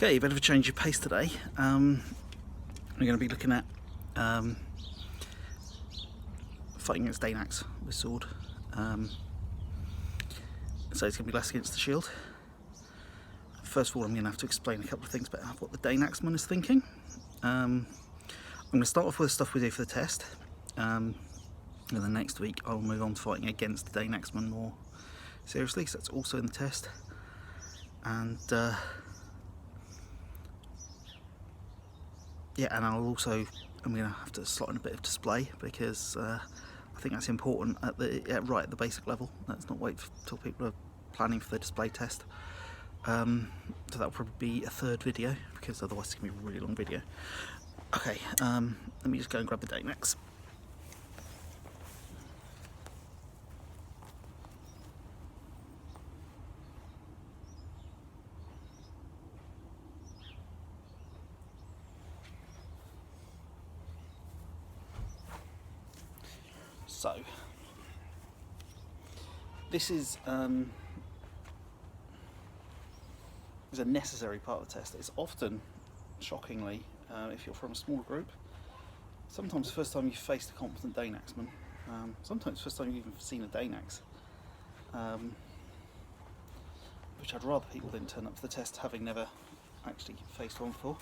Okay, a bit of a change of pace today. We're going to be looking at fighting against Dane-axe with sword. So it's going to be less against the shield. First of all, I'm going to have to explain a couple of things about what the Dane-axeman is thinking. I'm going to start off with the stuff we do for the test, and then next week I'll move on to fighting against the Dane-axeman more seriously, so that's also in the test. And yeah, and I'm going to have to slot in a bit of display because I think that's important right at the basic level. Let's not wait till people are planning for the display test. So that'll probably be a third video because otherwise it's going to be a really long video. Okay, let me just go and grab the Dane-axe. So, this is a necessary part of the test. It's often, shockingly, if you're from a small group, sometimes the first time you've faced a competent Dane-axeman, sometimes the first time you've even seen a Dane-axe, which I'd rather people didn't turn up for the test having never actually faced one before.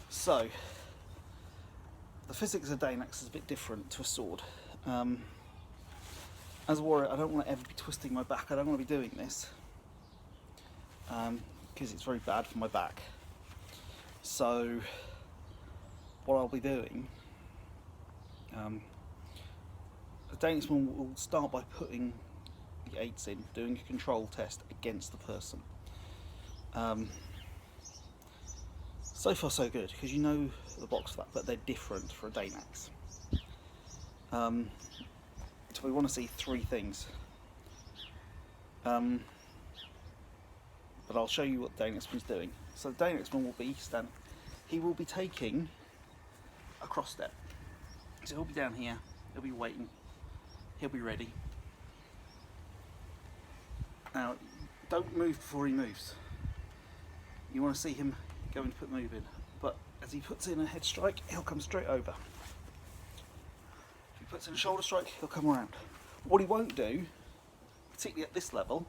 So, the physics of Dane-axe is a bit different to a sword. As a warrior, I don't want to ever be twisting my back. I don't want to be doing this because it's very bad for my back. So what I'll be doing, the Dane-axeman will start by putting the eights in, doing a control test against the person. So far so good, because you know the box for that, but they're different for a Dane-axe. So we want to see three things, but I'll show you what the Dane-axeman's doing. So the Dane-axeman will be standing, he will be taking a cross step. So he'll be down here, he'll be waiting, he'll be ready. Now, don't move before he moves. You want to see him going to put move in, but as he puts in a head strike, he'll come straight over. If he puts in a shoulder strike, he'll come around. What he won't do, particularly at this level,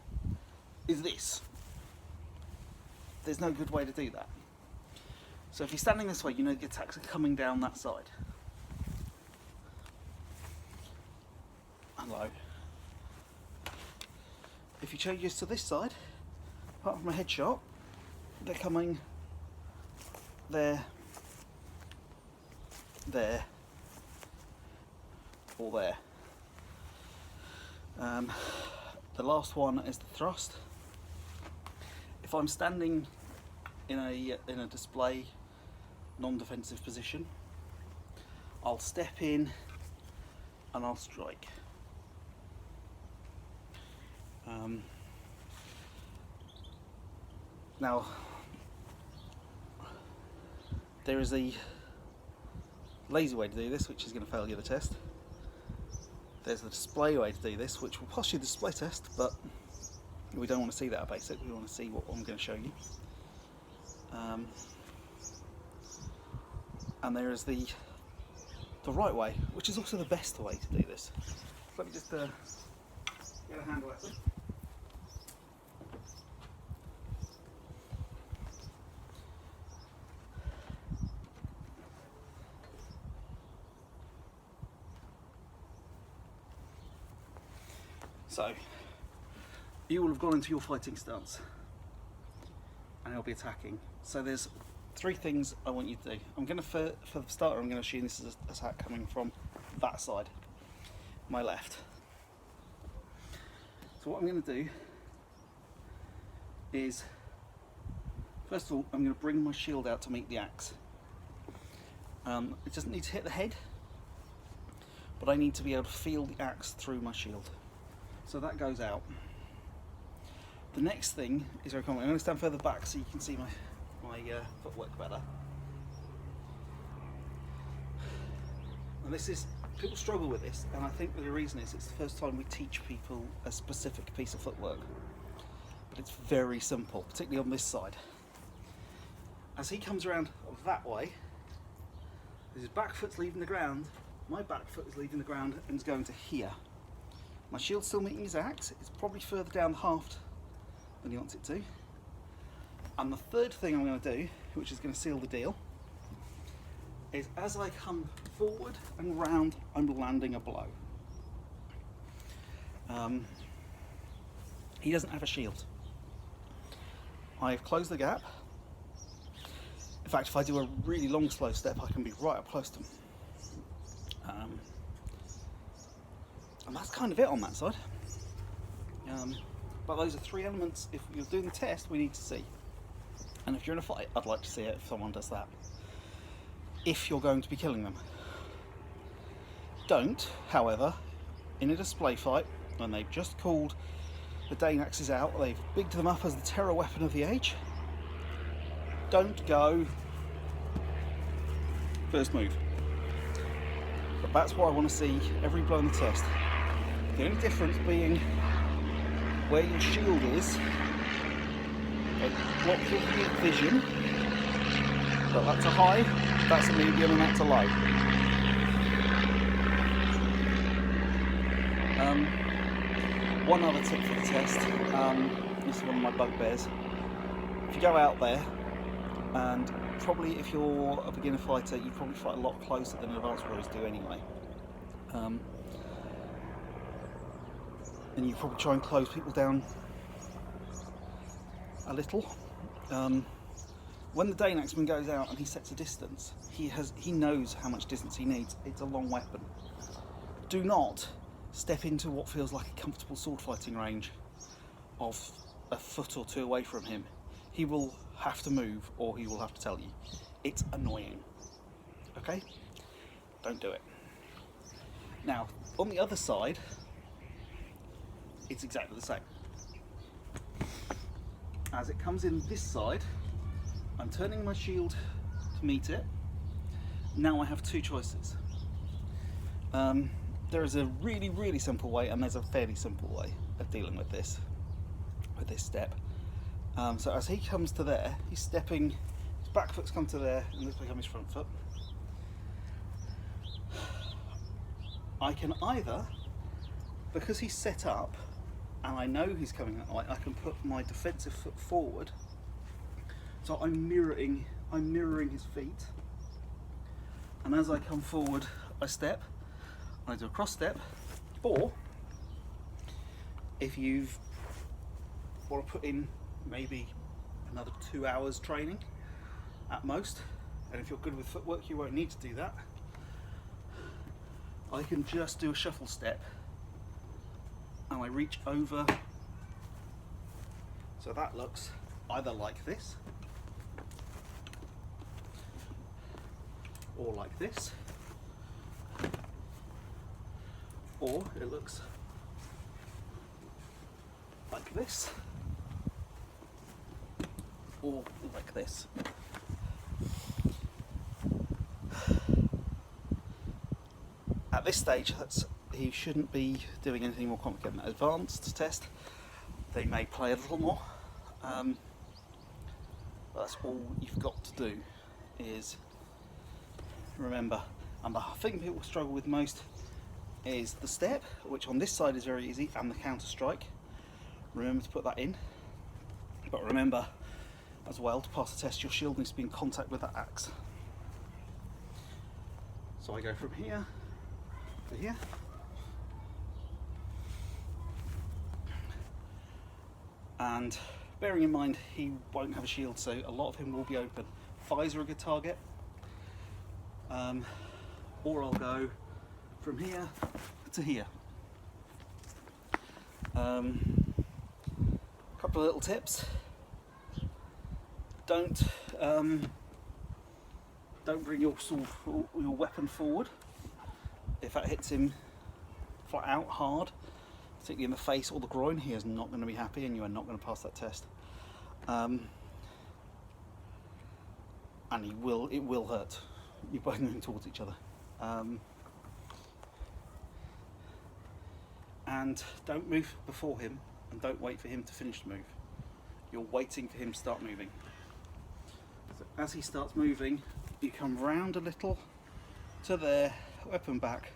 is this. There's no good way to do that. So if he's standing this way, you know the attacks are coming down that side. And low. If he changes to this side, apart from a headshot, they're coming there, there, or there. The last one is the thrust. If I'm standing in a display, non-defensive position, I'll step in and I'll strike. Now, there is a lazy way to do this, which is going to fail you the test. There's the display way to do this, which will pass you the display test, but we don't want to see that at basic. We want to see what I'm going to show you. And there is the right way, which is also the best way to do this. So let me just get a handle at it. So, you will have gone into your fighting stance and he'll be attacking. So there's three things I want you to do. I'm going to, for the starter, I'm going to assume this is an attack coming from that side, my left. So what I'm going to do is, first of all, I'm going to bring my shield out to meet the axe. It doesn't need to hit the head, but I need to be able to feel the axe through my shield. So that goes out. The next thing is very common. I'm going to stand further back so you can see my footwork better. And this is, people struggle with this, and I think the reason is it's the first time we teach people a specific piece of footwork. But it's very simple, particularly on this side. as he comes around that way, his back foot's leaving the ground, my back foot is leaving the ground and is going to here. My shield's still meeting his axe, it's probably further down the haft than he wants it to. And the third thing I'm going to do, which is going to seal the deal, is as I come forward and round, I'm landing a blow. He doesn't have a shield. I've closed the gap. In fact, if I do a really long slow step, I can be right up close to him. And that's kind of it on that side. But those are three elements, if you're doing the test, we need to see. And if you're in a fight, I'd like to see it if someone does that. If you're going to be killing them. Don't, however, in a display fight, when they've just called the Dane-axes out, they've bigged them up as the terror weapon of the age, don't go first move. But that's what I want to see every blow in the test. The only difference being where your shield is, it blocks your vision, but that's a high, that's a medium, and that's a low. One other tip for the test, this is one of my bugbears. If you go out there, and probably if you're a beginner fighter, you probably fight a lot closer than advanced warriors do anyway. And you probably try and close people down a little. When the Dane-axeman goes out and he sets a distance, he knows how much distance he needs. It's a long weapon. Do not step into what feels like a comfortable sword fighting range of a foot or two away from him. He will have to move, or he will have to tell you. It's annoying. Okay? Don't do it. Now, on the other side, it's exactly the same. As it comes in this side, I'm turning my shield to meet it. Now I have two choices. There is a really, really simple way, and there's a fairly simple way of dealing with this step. So as he comes to there, he's stepping, his back foot's come to there, and this becomes his front foot. I can either, because he's set up, and I know he's coming that way, I can put my defensive foot forward, so I'm mirroring his feet, and as I come forward, I step, and I do a cross step. Or if you want to put in maybe another 2 hours training at most, and if you're good with footwork, you won't need to do that. I can just do a shuffle step, and I reach over, so that looks either like this or like this, or it looks like this or like this. At this stage, he shouldn't be doing anything more complicated than that. Advanced test, they may play a little more. But that's all you've got to do is remember. And the thing people struggle with most is the step, which on this side is very easy, and the counter strike. Remember to put that in. But remember as well, to pass the test, your shield needs to be in contact with that axe. So I go from here to here. And bearing in mind he won't have a shield, so a lot of him will be open. Thighs are a good target. Or I'll go from here to here. A couple of little tips. Don't bring your sword or your weapon forward. If that hits him flat out hard, particularly in the face or the groin, he is not going to be happy, and you are not going to pass that test. And it will hurt. You're both moving towards each other. And don't move before him, and don't wait for him to finish the move. You're waiting for him to start moving. So as he starts moving, you come round a little to there, weapon back,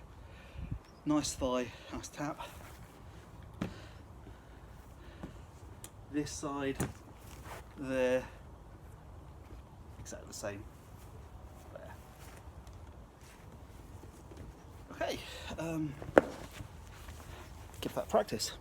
nice thigh, nice tap. This side, there, exactly the same, there. Okay, give that practice.